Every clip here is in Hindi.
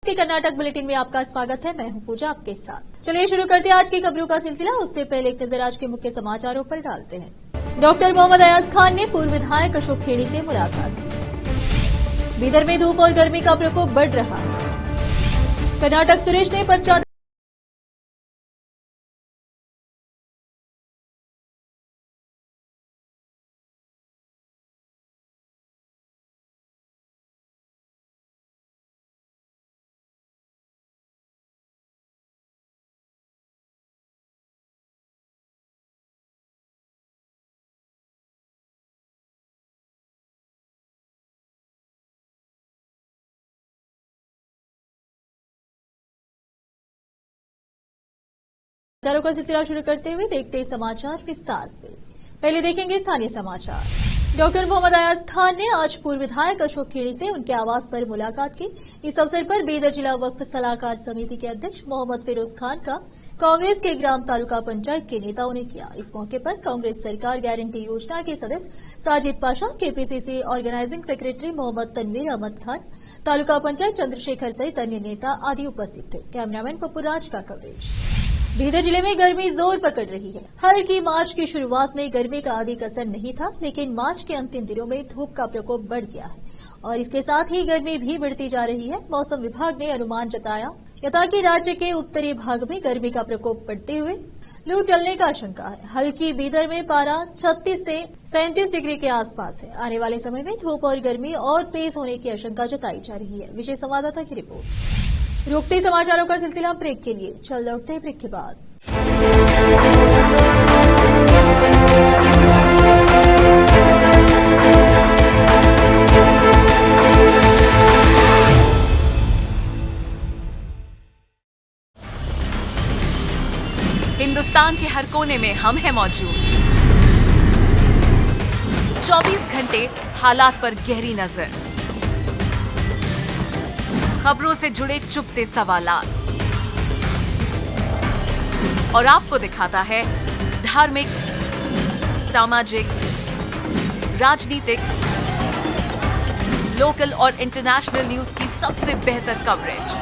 के कर्नाटक बुलेटिन में आपका स्वागत है। मैं हूं पूजा आपके साथ। चलिए शुरू करते हैं आज की खबरों का सिलसिला। उससे पहले एक नजर आज के मुख्य समाचारों पर डालते हैं। डॉक्टर मोहम्मद अयाज खान ने पूर्व विधायक अशोक खेड़ी से मुलाकात की। बीदर में धूप और गर्मी का प्रकोप बढ़ रहा है। कर्नाटक सुरेश ने पर्चा समाचारों का सिलसिला शुरू करते हुए देखते हैं समाचार विस्तार से। पहले देखेंगे स्थानीय समाचार। डॉक्टर मोहम्मद अयाज खान ने आज पूर्व विधायक अशोक खेड़ी से उनके आवास पर मुलाकात की। इस अवसर पर बीदर जिला वक्फ सलाहकार समिति के अध्यक्ष मोहम्मद फिरोज खान का कांग्रेस के ग्राम तालुका पंचायत के नेताओं ने किया। इस मौके पर कांग्रेस सरकार गारंटी योजना के सदस्य Sajid Pasha, KPCC organising secretary Mohammed Tanveer Ahmed Khan, taluka panchayat Chandrashekhar सहित अन्य नेता आदि उपस्थित थे। कैमरामैन पप्पूराज का कवरेज। बीदर जिले में गर्मी जोर पकड़ रही है। हल्की मार्च की शुरुआत में गर्मी का अधिक असर नहीं था, लेकिन मार्च के अंतिम दिनों में धूप का प्रकोप बढ़ गया है और इसके साथ ही गर्मी भी बढ़ती जा रही है। मौसम विभाग ने अनुमान जताया कि राज्य के उत्तरी भाग में गर्मी का प्रकोप बढ़ते हुए लू चलने का आशंका है। हल्की बीदर में पारा 36 से 37 डिग्री के आसपास है। आने वाले समय में धूप और गर्मी और तेज होने की आशंका जताई जा रही है। विशेष संवाददाता की रिपोर्ट। रुकते समाचारों का सिलसिला ब्रेक के लिए। चल लौटते हैं ब्रेक के बाद। हिंदुस्तान के हर कोने में हम हैं मौजूद। 24 घंटे हालात पर गहरी नजर, खबरों से जुड़े चुपते सवालात और आपको दिखाता है धार्मिक, सामाजिक, राजनीतिक, लोकल और इंटरनेशनल न्यूज की सबसे बेहतर कवरेज,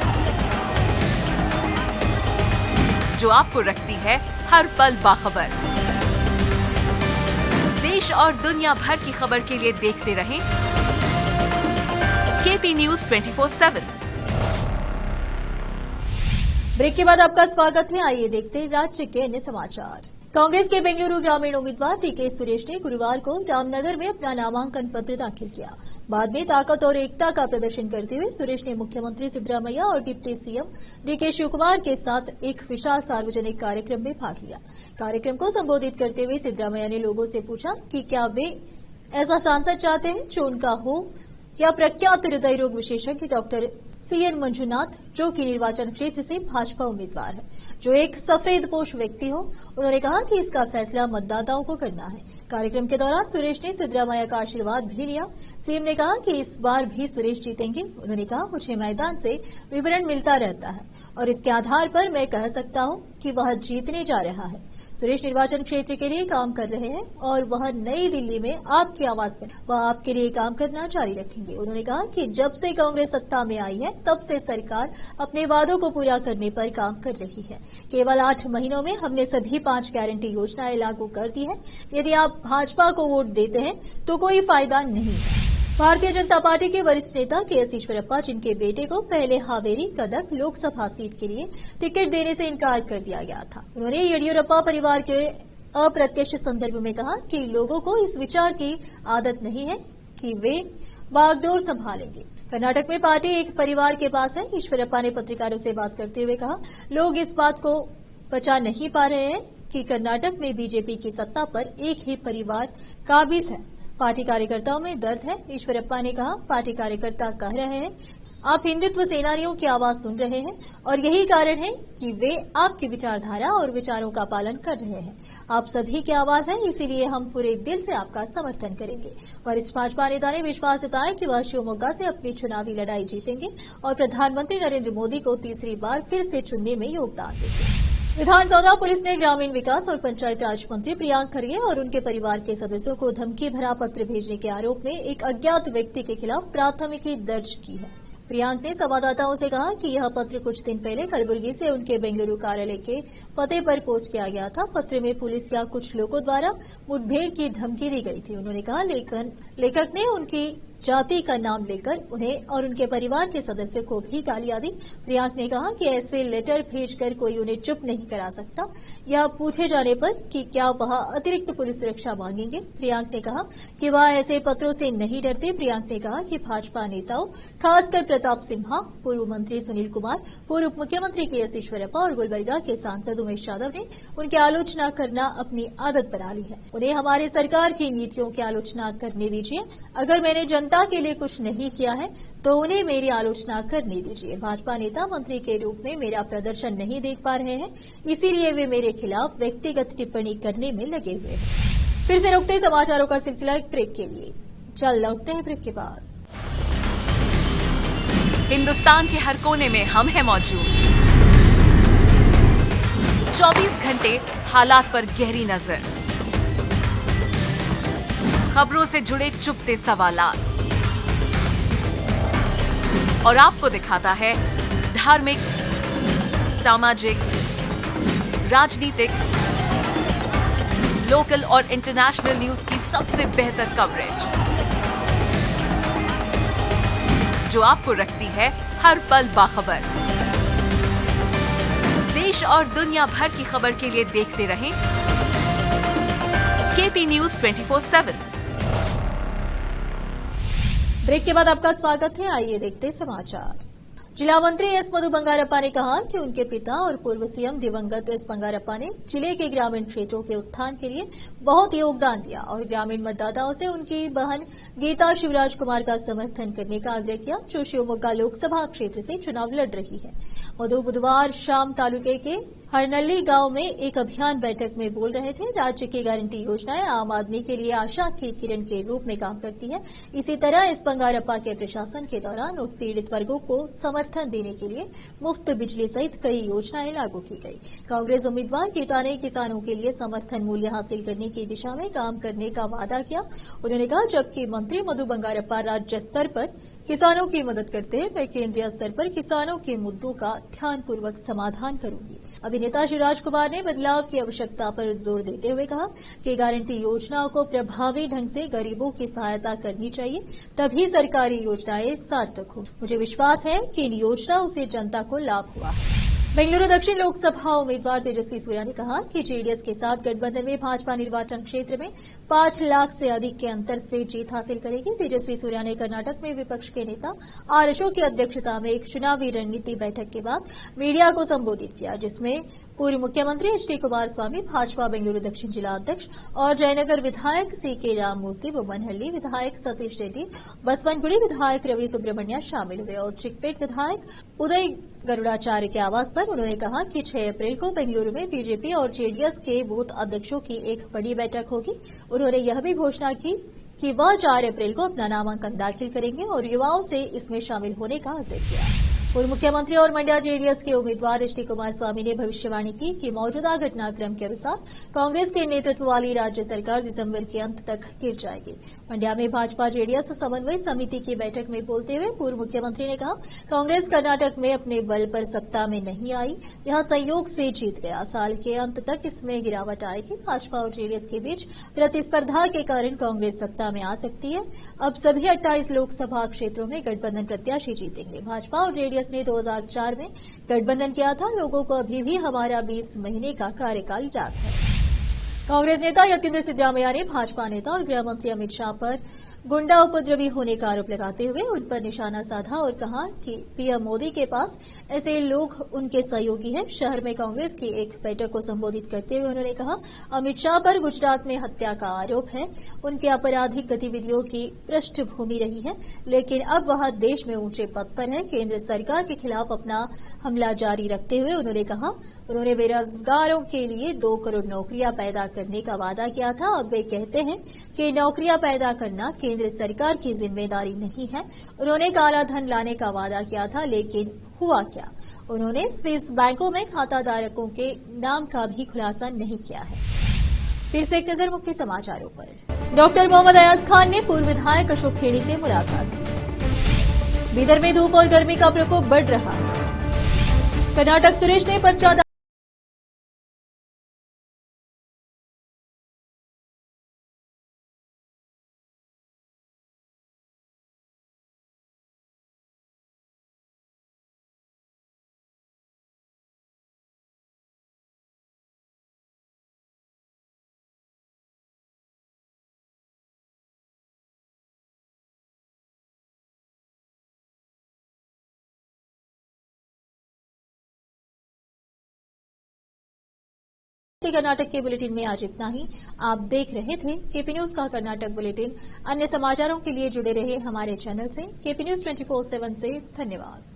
जो आपको रखती है हर पल बाखबर। देश और दुनिया भर की खबर के लिए देखते रहें केपी न्यूज 24/7। ब्रेक के बाद आपका स्वागत है। आइए देखते हैं राज्य के अन्य समाचार। कांग्रेस के बेंगलुरु ग्रामीण उम्मीदवार डीके सुरेश ने गुरुवार को रामनगर में अपना नामांकन पत्र दाखिल किया। बाद में ताकत और एकता का प्रदर्शन करते हुए सुरेश ने मुख्यमंत्री सिद्धरामैया और डिप्टी सीएम डीके शिवकुमार के साथ एक विशाल सार्वजनिक कार्यक्रम में भाग लिया। कार्यक्रम को संबोधित करते हुए सिद्धरामैया ने लोगों से पूछा कि क्या वे ऐसा सांसद चाहते हैं जो उनका हो या प्रख्यात हृदय रोग विशेषज्ञ डॉक्टर सीएन मंजुनाथ, जो कि निर्वाचन क्षेत्र से भाजपा उम्मीदवार है, जो एक सफेदपोश व्यक्ति हो। उन्होंने कहा कि इसका फैसला मतदाताओं को करना है। कार्यक्रम के दौरान सुरेश ने सिद्धरामैया का आशीर्वाद भी लिया। सीएम ने कहा कि इस बार भी सुरेश जीतेंगे। उन्होंने कहा, मुझे मैदान से विवरण मिलता रहता है और इसके आधार पर मैं कह सकता हूं कि वह जीतने जा रहा है। सुरेश निर्वाचन क्षेत्र के लिए काम कर रहे हैं और वह नई दिल्ली में आपकी आवाज पर वह आपके लिए काम करना जारी रखेंगे। उन्होंने कहा कि जब से कांग्रेस सत्ता में आई है तब से सरकार अपने वादों को पूरा करने पर काम कर रही है। केवल 8 महीनों में हमने सभी 5 गारंटी योजनाएं लागू कर दी है। यदि आप भाजपा को वोट देते हैं तो कोई फायदा नहीं है। भारतीय जनता पार्टी के वरिष्ठ नेता केएस ईश्वरप्पा, जिनके बेटे को पहले हावेरी कदक लोकसभा सीट के लिए टिकट देने से इनकार कर दिया गया था, उन्होंने येडियुरप्पा परिवार के अप्रत्यक्ष संदर्भ में कहा कि लोगों को इस विचार की आदत नहीं है कि वे बागडोर संभालेंगे। कर्नाटक में पार्टी एक परिवार के पास है। ईश्वरप्पा ने पत्रकारों से बात करते हुए कहा, लोग इस बात को पचा नहीं पा रहे हैं कि कर्नाटक में बीजेपी की सत्ता पर एक ही परिवार काबिज है। पार्टी कार्यकर्ताओं में दर्द है। ईश्वरप्पा ने कहा, पार्टी कार्यकर्ता कह रहे हैं आप हिंदुत्व सेनानियों की आवाज सुन रहे हैं और यही कारण है कि वे आपकी विचारधारा और विचारों का पालन कर रहे हैं। आप सभी की आवाज है, इसीलिए हम पूरे दिल से आपका समर्थन करेंगे। वरिष्ठ भाजपा नेता ने विश्वास जताया कि वह शिवमोगा से अपनी चुनावी लड़ाई जीतेंगे और प्रधानमंत्री नरेंद्र मोदी को तीसरी बार फिर से चुनने में योगदान देंगे। विधानसौदा पुलिस ने ग्रामीण विकास और पंचायत राज मंत्री प्रियांक खरगे और उनके परिवार के सदस्यों को धमकी भरा पत्र भेजने के आरोप में एक अज्ञात व्यक्ति के खिलाफ प्राथमिकी दर्ज की है। प्रियांक ने संवाददाताओं से कहा कि यह पत्र कुछ दिन पहले कलबुर्गी से उनके बेंगलुरु कार्यालय के पते पर पोस्ट किया गया था। पत्र में पुलिस या कुछ लोगों द्वारा मुठभेड़ की धमकी दी गई थी। उन्होंने कहा लेखक ने उनकी जाति का नाम लेकर उन्हें और उनके परिवार के सदस्यों को भी गालियां दी। प्रियांक ने कहा कि ऐसे लेटर भेजकर कोई उन्हें चुप नहीं करा सकता। यह पूछे जाने पर कि क्या वह अतिरिक्त पुलिस सुरक्षा मांगेंगे, प्रियांक ने कहा कि वह ऐसे पत्रों से नहीं डरते। प्रियांक ने कहा कि भाजपा नेताओं, खासकर प्रताप सिम्हा, पूर्व मंत्री सुनील कुमार, पूर्व उप मुख्यमंत्री के.एस. ईश्वरप्पा और गुलबर्गा के सांसद उमेश यादव ने उनकी आलोचना करना अपनी आदत बना ली है। उन्हें हमारी सरकार की नीतियों की आलोचना करने दीजिए। अगर मैंने जनता के लिए कुछ नहीं किया है तो उन्हें मेरी आलोचना करने दीजिए। भाजपा नेता मंत्री के रूप में मेरा प्रदर्शन नहीं देख पा रहे हैं, इसीलिए वे मेरे खिलाफ व्यक्तिगत टिप्पणी करने में लगे हुए हैं। फिर से रुकते समाचारों का सिलसिला एक ब्रेक के लिए। चल लौटते हैं ब्रेक के बाद। हिंदुस्तान के हर कोने में हम हैं मौजूद। 24 घंटे हालात पर गहरी नजर, खबरों से जुड़े चुपते सवालात और आपको दिखाता है धार्मिक, सामाजिक, राजनीतिक, लोकल और इंटरनेशनल न्यूज की सबसे बेहतर कवरेज, जो आपको रखती है हर पल बाखबर। देश और दुनिया भर की खबर के लिए देखते रहें केपी न्यूज 24/7। ब्रेक के बाद आपका स्वागत है। आइए देखते समाचार। जिला मंत्री एस मधु बंगारप्पा ने कहा कि उनके पिता और पूर्व सीएम दिवंगत एस बंगारप्पा ने जिले के ग्रामीण क्षेत्रों के उत्थान के लिए बहुत योगदान दिया और ग्रामीण मतदाताओं से उनकी बहन गीता शिवराज कुमार का समर्थन करने का आग्रह किया, जो शिवमोगा लोकसभा क्षेत्र से चुनाव लड़ रही है। मधु बुधवार शाम तालुके के हरनल्ली गांव में एक अभियान बैठक में बोल रहे थे। राज्य की गारंटी योजनाएं आम आदमी के लिए आशा की किरण के रूप में काम करती है। इसी तरह एस बंगारप्पा के प्रशासन के दौरान उत्पीड़ित वर्गों को समर्थन देने के लिए मुफ्त बिजली सहित कई योजनाएं लागू की गई। कांग्रेस उम्मीदवार गीता ने किसानों के लिए समर्थन मूल्य हासिल करने की दिशा में काम करने का वादा किया। उन्होंने कहा, जबकि मंत्री मधु बंगारप्पा राज्य स्तर पर किसानों की मदद करते हैं, मैं केंद्रीय स्तर पर किसानों के मुद्दों का ध्यानपूर्वक समाधान करूंगी। अभिनेता शिवराज कुमार ने बदलाव की आवश्यकता पर जोर देते हुए कहा कि गारंटी योजनाओं को प्रभावी ढंग से गरीबों की सहायता करनी चाहिए, तभी सरकारी योजनाएं सार्थक हो। मुझे विश्वास है कि इन योजनाओं से जनता को लाभ हुआ है। बेंगलुरु दक्षिण लोकसभा उम्मीदवार तेजस्वी सूर्या ने कहा कि जेडीएस के साथ गठबंधन में भाजपा निर्वाचन क्षेत्र में 5 लाख से अधिक के अंतर से जीत हासिल करेगी। तेजस्वी सूर्या ने कर्नाटक में विपक्ष के नेता आर अशोक की अध्यक्षता में एक चुनावी रणनीति बैठक के बाद मीडिया को संबोधित किया, जिसमें पूर्व मुख्यमंत्री एच.डी. कुमारस्वामी, भाजपा बेंगलुरु दक्षिण जिला अध्यक्ष और जयनगर विधायक सी.के. राममूर्ति, बोमनहल्ली विधायक सतीश रेड्डी, बसवनगुड़ी विधायक रवि सुब्रमण्या शामिल हुए और चिकपेट विधायक उदय गरुड़ाचार्य के आवास पर। उन्होंने कहा कि 6 अप्रैल को बेंगलुरु में बीजेपी और जेडीएस के बूथ अध्यक्षों की एक बड़ी बैठक होगी। उन्होंने यह भी घोषणा की कि वह 4 अप्रैल को अपना नामांकन दाखिल करेंगे और युवाओं से इसमें शामिल होने का आग्रह किया। पूर्व मुख्यमंत्री और मंड्या जेडीएस के उम्मीदवार एच.डी. कुमारस्वामी ने भविष्यवाणी की कि मौजूदा घटनाक्रम के अनुसार कांग्रेस के नेतृत्व वाली राज्य सरकार दिसंबर के अंत तक गिर जाएगी। मंड्या में भाजपा जेडीएस समन्वय समिति की बैठक में बोलते हुए पूर्व मुख्यमंत्री ने कहा, कांग्रेस कर्नाटक में अपने बल पर सत्ता में नहीं आई, यह संयोग से जीत गया। साल के अंत तक इसमें गिरावट आएगी। भाजपा और जेडीएस के बीच प्रतिस्पर्धा के कारण कांग्रेस सत्ता में आ सकती है। अब सभी 28 लोकसभा क्षेत्रों में गठबंधन प्रत्याशी जीतेंगे। भाजपा और जेडीएस ने 2004 में गठबंधन किया था। लोगों को अभी भी हमारा 20 महीने का कार्यकाल याद है। कांग्रेस नेता यतींद्र सिद्धरामैया ने भाजपा नेता और गृह मंत्री अमित शाह पर गुंडा उपद्रवी होने का आरोप लगाते हुए उन पर निशाना साधा और कहा कि पीएम मोदी के पास ऐसे लोग उनके सहयोगी हैं। शहर में कांग्रेस की एक बैठक को संबोधित करते हुए उन्होंने कहा, अमित शाह पर गुजरात में हत्या का आरोप है। उनके आपराधिक गतिविधियों की पृष्ठभूमि रही है, लेकिन अब वह देश में ऊंचे पद पर है। केंद्र सरकार के खिलाफ अपना हमला जारी रखते हुए उन्होंने कहा, उन्होंने बेरोजगारों के लिए 2 करोड़ नौकरियां पैदा करने का वादा किया था। अब वे कहते हैं कि नौकरियां पैदा करना केंद्र सरकार की जिम्मेदारी नहीं है। उन्होंने काला धन लाने का वादा किया था, लेकिन हुआ क्या? उन्होंने स्विस बैंकों में खाताधारकों के नाम का भी खुलासा नहीं किया है। फिर से एक नजर मुख्य समाचारों पर। डॉक्टर मोहम्मद अयाज खान ने पूर्व विधायक अशोक खेड़ी से मुलाकात की। बीदर में धूप और गर्मी का प्रकोप बढ़ रहा। कर्नाटक सुरेश ने पर्चा कर्नाटक के बुलेटिन में आज इतना ही। आप देख रहे थे केपी न्यूज का कर्नाटक बुलेटिन। अन्य समाचारों के लिए जुड़े रहे हमारे चैनल से। केपी न्यूज 24/7 से धन्यवाद।